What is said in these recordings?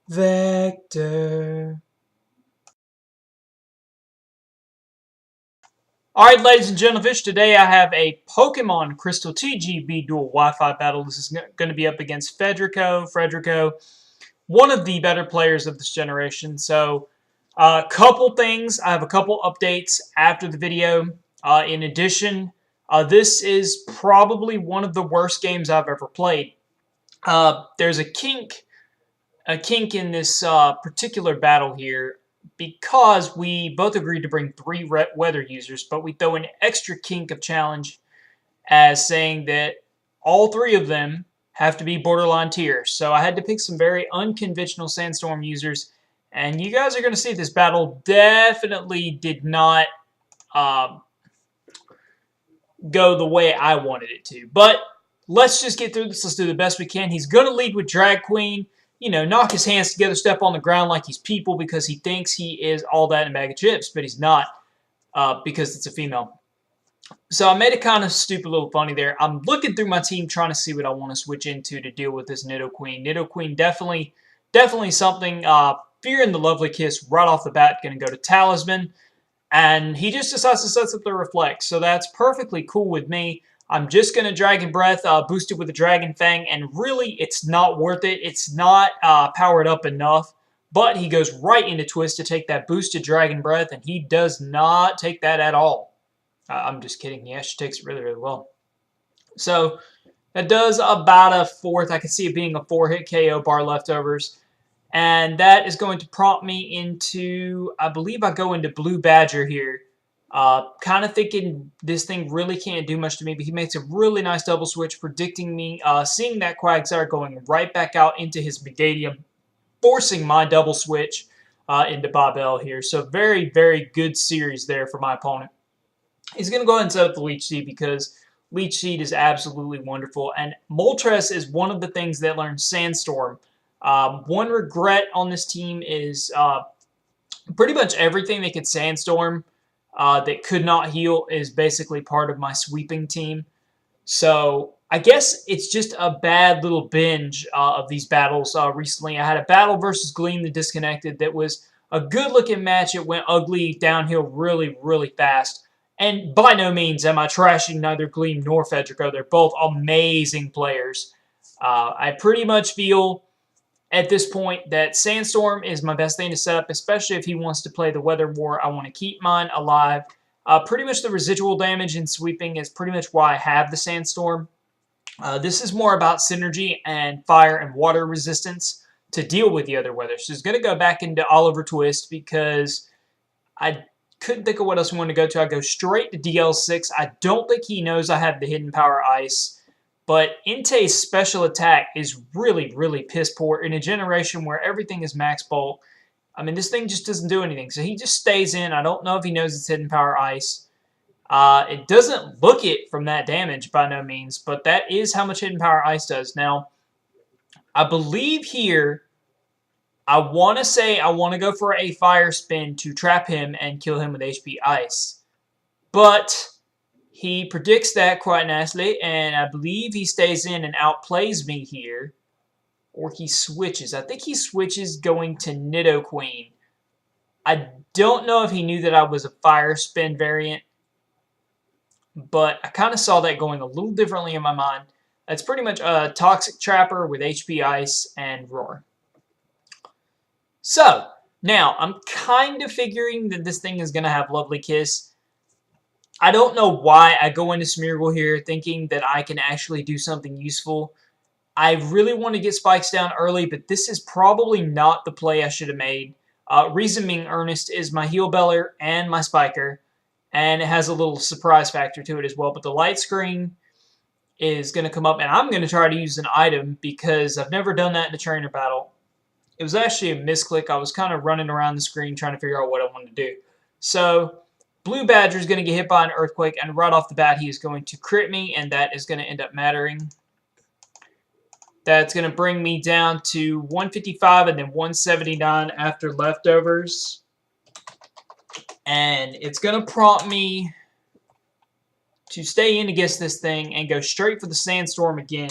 Vector. Alright, ladies and gentlefish, today I have a Pokemon Crystal TGB Dual Wi-Fi battle. This is going to be up against Fedrico, one of the better players of this generation. So, a couple things. I have a couple updates after the video. In addition, this is probably one of the worst games I've ever played. There's a kink in this particular battle here because we both agreed to bring 3 weather users, but we throw an extra kink of challenge as saying that all 3 of them have to be borderline tiers. So I had to pick some very unconventional Sandstorm users, and you guys are going to see this battle definitely did not um, go the way I wanted it to. But let's just get through this. Let's do the best we can. He's going to lead with Drag Queen. You know, knock his hands together, step on the ground like he's people because he thinks he is all that in a bag of chips, but he's not because it's a female. So I made a kind of stupid little funny there. I'm looking through my team trying to see what I want to switch into to deal with this Nidoqueen. Nidoqueen definitely something. Fear and the Lovely Kiss right off the bat going to go to Talisman. And he just decides to set up the Reflect. So that's perfectly cool with me. I'm just going to Dragon Breath, boosted with a Dragon Fang, and really, it's not worth it. It's not powered up enough, but he goes right into Twist to take that boosted Dragon Breath, and he does not take that at all. I'm just kidding. He actually takes it really, really well. So that does about a 4th. I can see it being a 4-hit KO bar leftovers. And that is going to prompt me into, I believe I go into Blue Badger here. Kind of thinking this thing really can't do much to me, but he makes a really nice double switch, predicting me, seeing that Quagsire going right back out into his Megadium, forcing my double switch into Bobel here. So very, very good series there for my opponent. He's going to go ahead and set up the Leech Seed because Leech Seed is absolutely wonderful. And Moltres is one of the things that learns Sandstorm. One regret on this team is pretty much everything that could Sandstorm that could not heal is basically part of my sweeping team. So I guess it's just a bad little binge of these battles recently. I had a battle versus Gleam the Disconnected that was a good-looking match. It went ugly downhill really, really fast. And by no means am I trashing neither Gleam nor Fedrico. They're both amazing players. I pretty much feel at this point that Sandstorm is my best thing to set up, especially if he wants to play the Weather War. I want to keep mine alive. Pretty much the residual damage in sweeping is pretty much why I have the Sandstorm. This is more about synergy and fire and water resistance to deal with the other weather. So it's going to go back into Oliver Twist because I couldn't think of what else we want to go to. I go straight to DL6. I don't think he knows I have the Hidden Power Ice. But Entei's special attack is really, really piss poor in a generation where everything is max bulk. I mean, this thing just doesn't do anything. So he just stays in. I don't know if he knows it's Hidden Power Ice. It doesn't look it from that damage by no means, but that is how much Hidden Power Ice does. Now, I believe here, I want to say I want to go for a Fire Spin to trap him and kill him with HP Ice. But he predicts that quite nicely, and I believe he stays in and outplays me here. Or he switches. I think he switches going to Nidoqueen. I don't know if he knew that I was a Fire Spin variant, but I kind of saw that going a little differently in my mind. That's pretty much a Toxic Trapper with HP Ice and Roar. So, now, I'm kind of figuring that this thing is going to have Lovely Kiss. I don't know why I go into Smeargle here thinking that I can actually do something useful. I really want to get Spikes down early, but this is probably not the play I should have made. Reason being earnest is my Heal Beller and my Spiker, and it has a little surprise factor to it as well. But the light screen is going to come up, and I'm going to try to use an item because I've never done that in a trainer battle. It was actually a misclick. I was kind of running around the screen trying to figure out what I wanted to do. So Blue Badger is going to get hit by an Earthquake, and right off the bat, he is going to crit me, and that is going to end up mattering. That's going to bring me down to 155 and then 179 after leftovers. And it's going to prompt me to stay in against this thing and go straight for the Sandstorm again.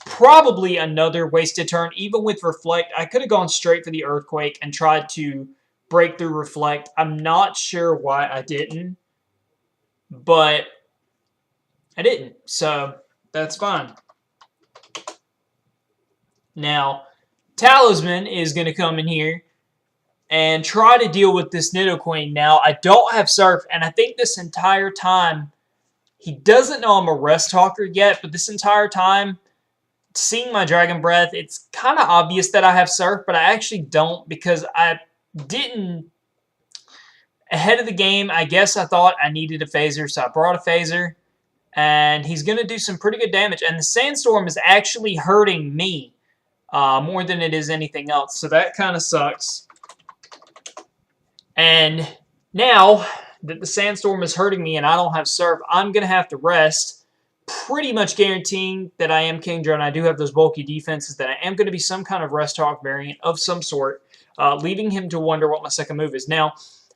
probably another wasted turn. Even with Reflect, I could have gone straight for the Earthquake and tried to break through Reflect. I'm not sure why I didn't, but I didn't, so that's fine. Now, Talisman is going to come in here and try to deal with this Nidoqueen. Now, I don't have Surf, and I think this entire time, he doesn't know I'm a Rest Talker yet, but this entire time, seeing my Dragon Breath, it's kind of obvious that I have Surf, but I actually don't because I didn't. Ahead of the game, I guess I thought I needed a Phaser, so I brought a Phaser, and he's going to do some pretty good damage. And the Sandstorm is actually hurting me more than it is anything else, so that kind of sucks. And now that the Sandstorm is hurting me and I don't have Surf, I'm going to have to rest, pretty much guaranteeing that I am Kingdra and I do have those bulky defenses, that I am going to be some kind of Rest Talk variant of some sort, leaving him to wonder what my second move is. Now,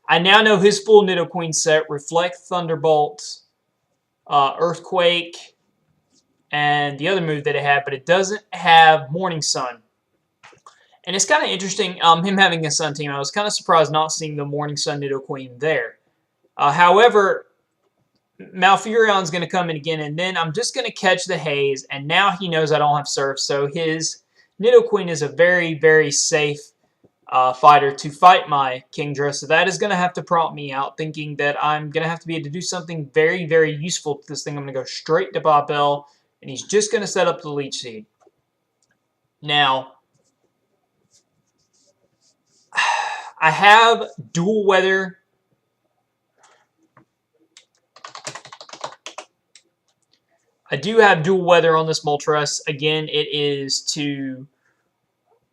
I now know his full Nidoqueen set: Reflect, Thunderbolt, Earthquake, and the other move that it had, but it doesn't have Morning Sun. And it's kind of interesting, him having a Sun team. I was kind of surprised not seeing the Morning Sun Nidoqueen there. However, Malfurion's going to come in again, and then I'm just going to catch the Haze, and now he knows I don't have Surf, so his Nidoqueen is a very, very safe fighter to fight my Kingdra, so that is going to have to prompt me out, thinking that I'm going to have to be able to do something very, very useful to this thing. I'm going to go straight to Bob Bell, and he's just going to set up the Leech Seed. Now, I have Dual Weather. I do have Dual Weather on this Moltres. Again, it is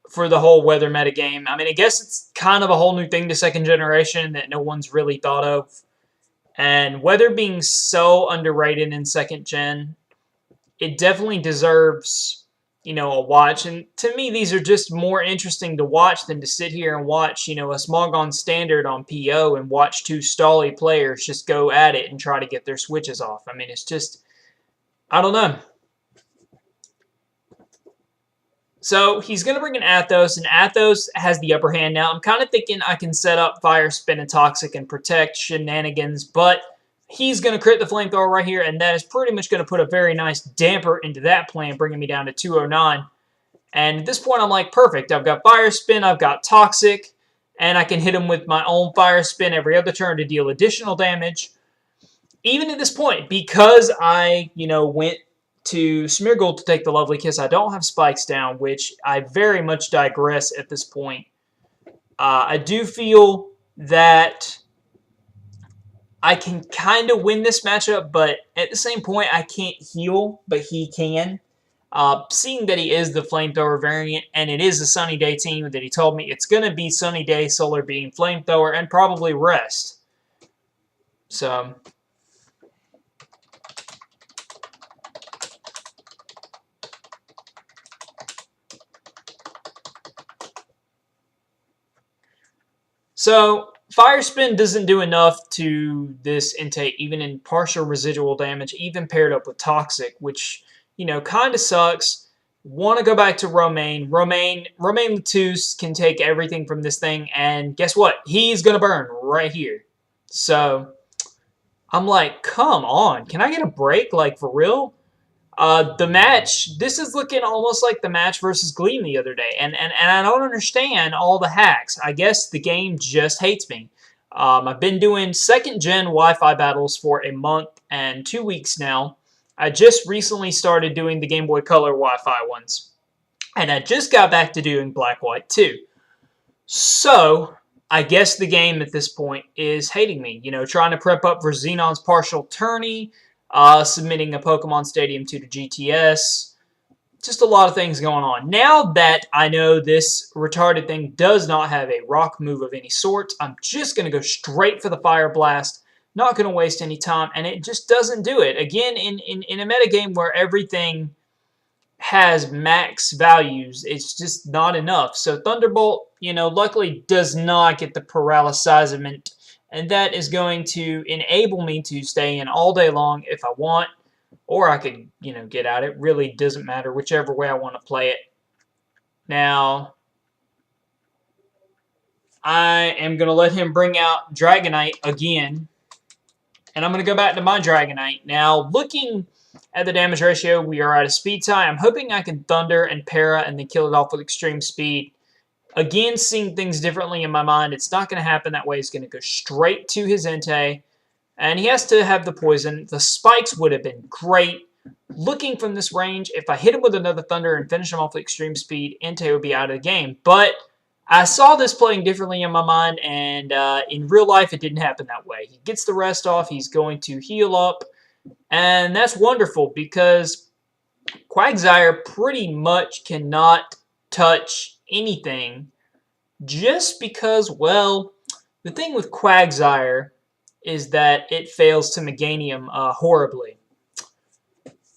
for the whole weather metagame. I mean, I guess it's kind of a whole new thing to second generation that no one's really thought of. And weather being so underrated in second gen, it definitely deserves, a watch. And to me, these are just more interesting to watch than to sit here and watch, a Smogon Standard on PO and watch two stally players just go at it and try to get their switches off. I mean, it's just, I don't know. So he's going to bring an Athos, and Athos has the upper hand now. I'm kind of thinking I can set up Fire Spin and Toxic and protect shenanigans, but he's going to crit the Flamethrower right here, and that is pretty much going to put a very nice damper into that plan, bringing me down to 209. And at this point, I'm like, perfect. I've got Fire Spin, I've got Toxic, and I can hit him with my own Fire Spin every other turn to deal additional damage. Even at this point, because I, went to Smeargle to take the Lovely Kiss, I don't have Spikes down, which I very much digress at this point. I do feel that I can kind of win this matchup, but at the same point, I can't heal, but he can. Seeing that he is the Flamethrower variant, and it is a Sunny Day team that he told me it's going to be Sunny Day, Solar Beam, Flamethrower, and probably Rest. So Fire Spin doesn't do enough to this intake, even in partial residual damage, even paired up with Toxic, which, kind of sucks. Want to go back to Romaine. Romaine Latus can take everything from this thing, and guess what? He's going to burn right here. So I'm like, come on. Can I get a break? Like, for real? The match, this is looking almost like the match versus Gleam the other day. And I don't understand all the hacks. I guess the game just hates me. I've been doing second-gen Wi-Fi battles for a month and 2 weeks now. I just recently started doing the Game Boy Color Wi-Fi ones. And I just got back to doing Black-White too. So I guess the game at this point is hating me. Trying to prep up for Xenon's partial tourney. Submitting a Pokemon Stadium 2 to GTS. Just a lot of things going on. Now that I know this retarded thing does not have a rock move of any sort, I'm just going to go straight for the Fire Blast. Not going to waste any time, and it just doesn't do it. Again, in a metagame where everything has max values, it's just not enough. So Thunderbolt, luckily does not get the Paralyzement, and that is going to enable me to stay in all day long if I want. or I could, you know, get out. It really doesn't matter, whichever way I want to play it. Now, I am going to let him bring out Dragonite again. And I'm going to go back to my Dragonite. Now, looking at the damage ratio, we are at a speed tie. I'm hoping I can Thunder and Para and then kill it off with extreme speed. Again, seeing things differently in my mind. It's not going to happen that way. It's going to go straight to his Entei. And he has to have the poison. The spikes would have been great. Looking from this range, if I hit him with another Thunder and finish him off with extreme speed, Entei would be out of the game. But I saw this playing differently in my mind, and in real life, it didn't happen that way. He gets the rest off. He's going to heal up, and that's wonderful because Quagsire pretty much cannot touch anything just because, well, the thing with Quagsire is that it fails to Meganium horribly.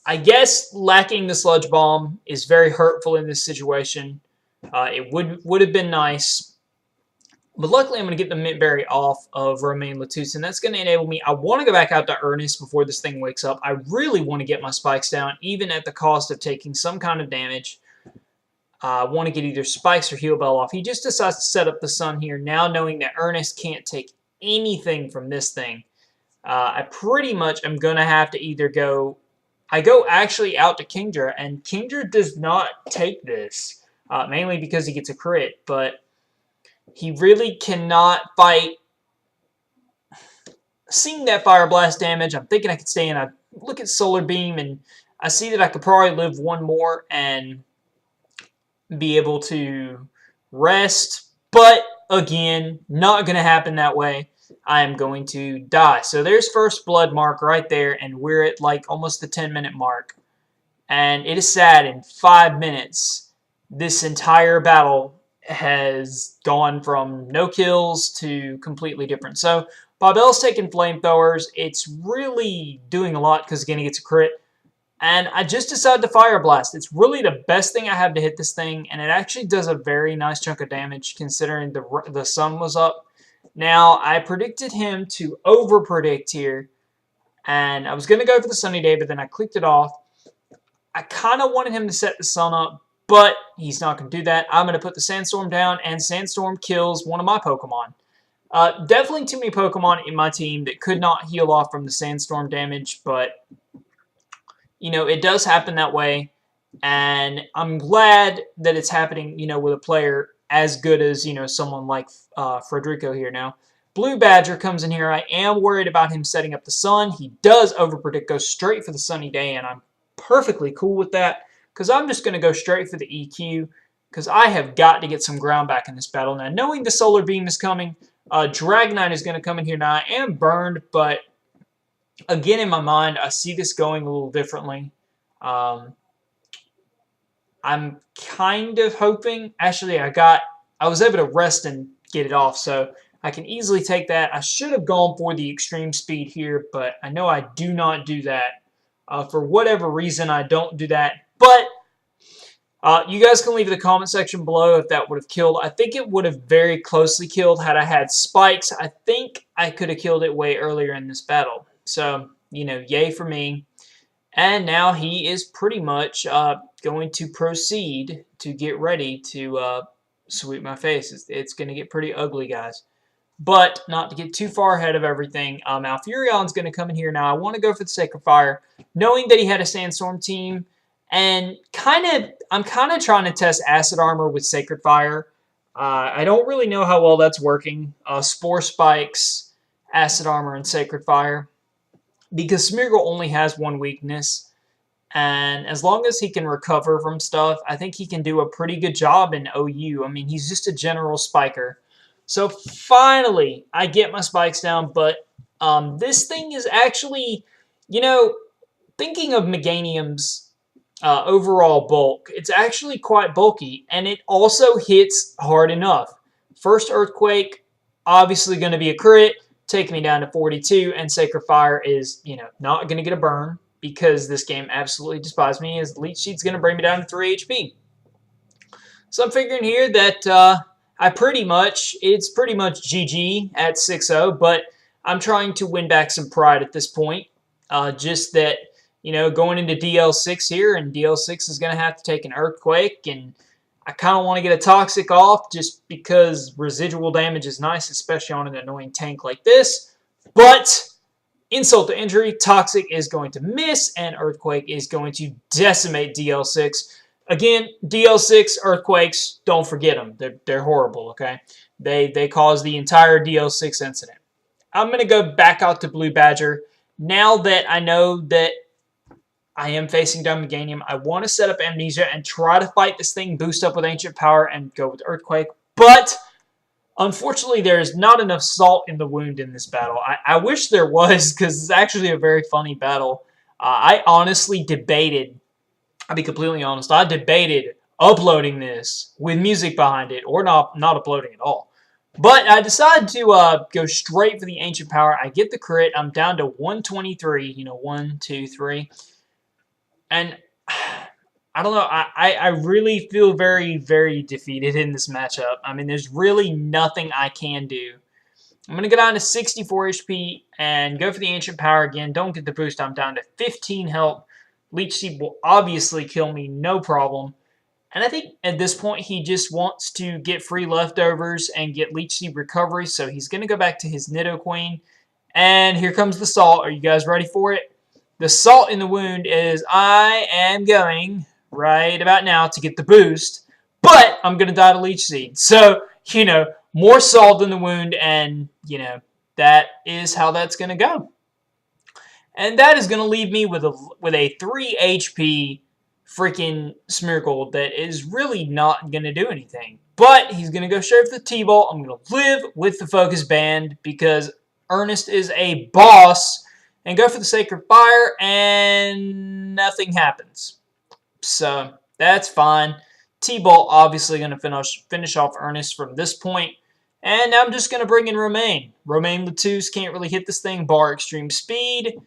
I guess lacking the Sludge Bomb is very hurtful in this situation. It would have been nice. But luckily, I'm going to get the Mint Berry off of Romaine Latusen. That's going to enable me. I want to go back out to Ernest before this thing wakes up. I really want to get my spikes down, even at the cost of taking some kind of damage. I want to get either spikes or Heal Bell off. He just decides to set up the sun here, now knowing that Ernest can't take anything from this thing. I pretty much am going to have to either go... I go actually out to Kingdra, and Kingdra does not take this. Mainly because he gets a crit, but he really cannot fight. Seeing that Fire Blast damage, I'm thinking I could stay in. I look at Solar Beam, and I see that I could probably live one more and be able to rest. But, again, not going to happen that way. I am going to die. So there's first blood mark right there, and we're at like almost the 10-minute mark. And it is sad, in 5 minutes, this entire battle has gone from no kills to completely different. So Bobel's taking flamethrowers. It's really doing a lot because, again, he gets a crit. And I just decided to Fire Blast. It's really the best thing I have to hit this thing, and it actually does a very nice chunk of damage considering the sun was up. Now, I predicted him to over-predict here, and I was going to go for the sunny day, but then I clicked it off. I kind of wanted him to set the sun up, but he's not going to do that. I'm going to put the Sandstorm down, and Sandstorm kills one of my Pokemon. Definitely too many Pokemon in my team that could not heal off from the Sandstorm damage, but, you know, it does happen that way, and I'm glad that it's happening, you know, with a player as good as, you know, someone like Fedrico here now. Blue Badger comes in here. I am worried about him setting up the sun. He does over-predict, goes straight for the sunny day, and I'm perfectly cool with that because I'm just going to go straight for the EQ because I have got to get some ground back in this battle. Now, knowing the Solar Beam is coming, Dragonite is going to come in here. Now, I am burned, but again, in my mind, I see this going a little differently. I'm kind of hoping, actually I was able to rest and get it off, so I can easily take that. I should have gone for the extreme speed here, but I know I do not do that. For whatever reason, I don't do that, but you guys can leave in the comment section below if that would have killed. I think it would have very closely killed had I had spikes. I think I could have killed it way earlier in this battle. So, you know, yay for me. And now he is pretty much going to proceed to get ready to sweep my face. It's going to get pretty ugly, guys. But not to get too far ahead of everything, Alfurion's going to come in here. Now, I want to go for the Sacred Fire, knowing that he had a Sandstorm team. And I'm kind of trying to test Acid Armor with Sacred Fire. I don't really know how well that's working. Spore Spikes, Acid Armor, and Sacred Fire. Because Smeargle only has one weakness, and as long as he can recover from stuff, I think he can do a pretty good job in OU. I mean, he's just a general spiker. So finally, I get my spikes down, but this thing is actually, you know, thinking of Meganium's overall bulk, it's actually quite bulky, and it also hits hard enough. First Earthquake, obviously going to be a crit. Taking me down to 42, and Sacred Fire is, you know, not going to get a burn because this game absolutely despises me, as Leech Seed's going to bring me down to 3 HP. So I'm figuring here that it's pretty much GG at 6-0, but I'm trying to win back some pride at this point. Just that, you know, going into DL6 here, and DL6 is going to have to take an Earthquake, and I kind of want to get a Toxic off just because residual damage is nice, especially on an annoying tank like this. But insult to injury, Toxic is going to miss, and Earthquake is going to decimate DL6. Again, DL6 Earthquakes, don't forget them. They're horrible, okay? They cause the entire DL6 incident. I'm going to go back out to Blue Badger. Now that I know that I am facing down Meganium, I want to set up Amnesia and try to fight this thing, boost up with Ancient Power, and go with Earthquake. But unfortunately, there is not enough salt in the wound in this battle. I wish there was, because it's actually a very funny battle. I honestly debated, I'll be completely honest, I debated uploading this with music behind it or not uploading at all. But I decided to go straight for the Ancient Power. I get the crit. I'm down to 123. You know, 1, 2, 3. And I don't know. I really feel very, very defeated in this matchup. I mean, there's really nothing I can do. I'm going to go down to 64 HP and go for the Ancient Power again. Don't get the boost. I'm down to 15 health. Leech Seed will obviously kill me, no problem. And I think at this point he just wants to get free leftovers and get Leech Seed recovery. So he's going to go back to his Nidoqueen. And here comes the salt. Are you guys ready for it? The salt in the wound is I am going right about now to get the boost. But I'm going to die to Leech Seed. So, you know, more salt in the wound. And, you know, that is how that's going to go. And that is going to leave me with a 3 HP freaking Smeargle that is really not going to do anything. But he's going to go straight for the T-Bolt. I'm going to live with the Focus Band because Ernest is a boss. And go for the Sacred Fire, and nothing happens. So that's fine. T-Bolt obviously going to finish off Ernest from this point. And now I'm just going to bring in Romaine. Romaine Latus can't really hit this thing, bar Extreme Speed.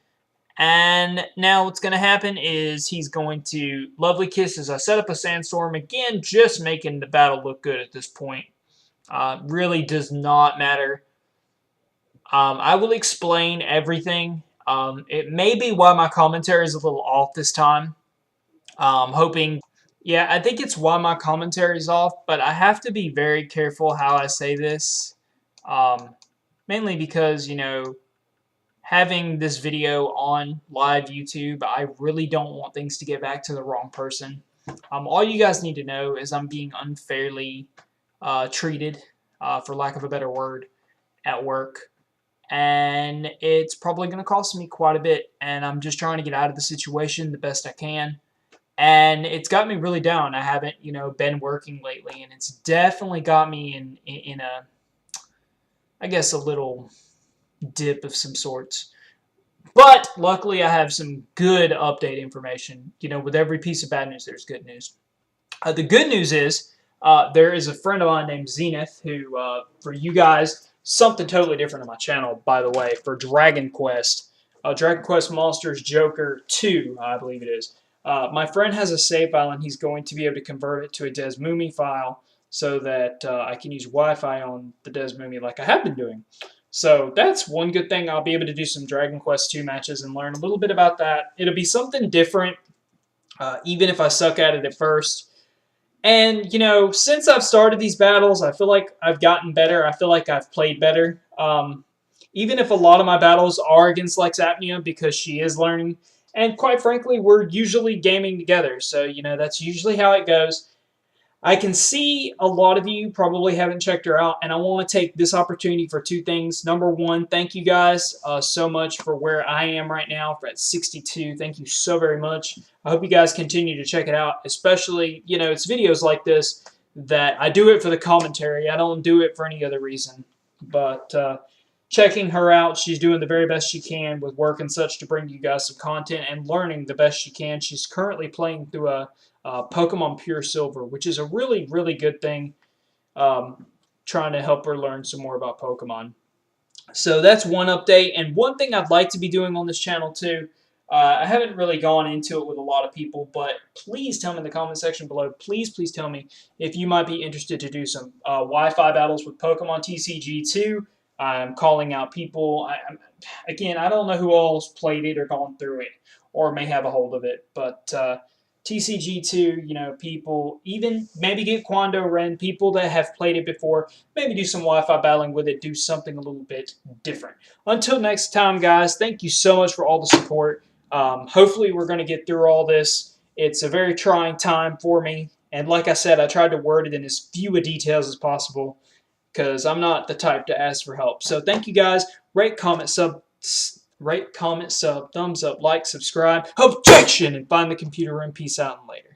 And now what's going to happen is he's going to Lovely Kiss as I set up a Sandstorm. Again, just making the battle look good at this point. Really does not matter. I will explain everything. It may be why my commentary is a little off this time. Hoping, yeah, I think it's why my commentary is off, but I have to be very careful how I say this. Mainly because, you know, having this video on live YouTube, I really don't want things to get back to the wrong person. All you guys need to know is I'm being unfairly treated, for lack of a better word, at work. And it's probably going to cost me quite a bit. And I'm just trying to get out of the situation the best I can. And it's got me really down. I haven't, you know, been working lately. And it's definitely got me in a, I guess, a little dip of some sorts. But luckily I have some good update information. You know, with every piece of bad news, there's good news. The good news is there is a friend of mine named Zenith who, for you guys, something totally different on my channel, by the way, for Dragon Quest. Dragon Quest Monsters Joker 2, I believe it is. My friend has a save file, and he's going to be able to convert it to a Desmumi file so that I can use Wi-Fi on the Desmumi like I have been doing. So that's one good thing. I'll be able to do some Dragon Quest 2 matches and learn a little bit about that. It'll be something different, even if I suck at it at first. And, you know, since I've started these battles, I feel like I've gotten better. I feel like I've played better. Even if a lot of my battles are against Lex Apnea because she is learning. And quite frankly, we're usually gaming together. So, you know, that's usually how it goes. I can see a lot of you probably haven't checked her out, and I want to take this opportunity for two things. Number one, thank you guys so much for where I am right now at 62. Thank you so very much. I hope you guys continue to check it out, especially, you know, it's videos like this that I do it for the commentary. I don't do it for any other reason. But checking her out, she's doing the very best she can with work and such to bring you guys some content and learning the best she can. She's currently playing through a Pokemon Pure Silver, which is a really, really good thing, trying to help her learn some more about Pokemon. So that's one update. And one thing I'd like to be doing on this channel too, I haven't really gone into it with a lot of people, but please tell me in the comment section below, please tell me if you might be interested to do some Wi-Fi battles with Pokemon TCG2. I'm calling out people. Again, I don't know who all's played it or gone through it. or may have a hold of it. But TCG2, you know, people even maybe get Quando Ren, people that have played it before, maybe do some Wi-Fi battling with it, do something a little bit different. Until next time, guys, thank you so much for all the support. Hopefully, we're going to get through all this. It's a very trying time for me. And like I said, I tried to word it in as few details as possible because I'm not the type to ask for help. So thank you guys. Rate, comment, sub, thumbs up, like, subscribe, objection, and find the computer room. Peace out and later.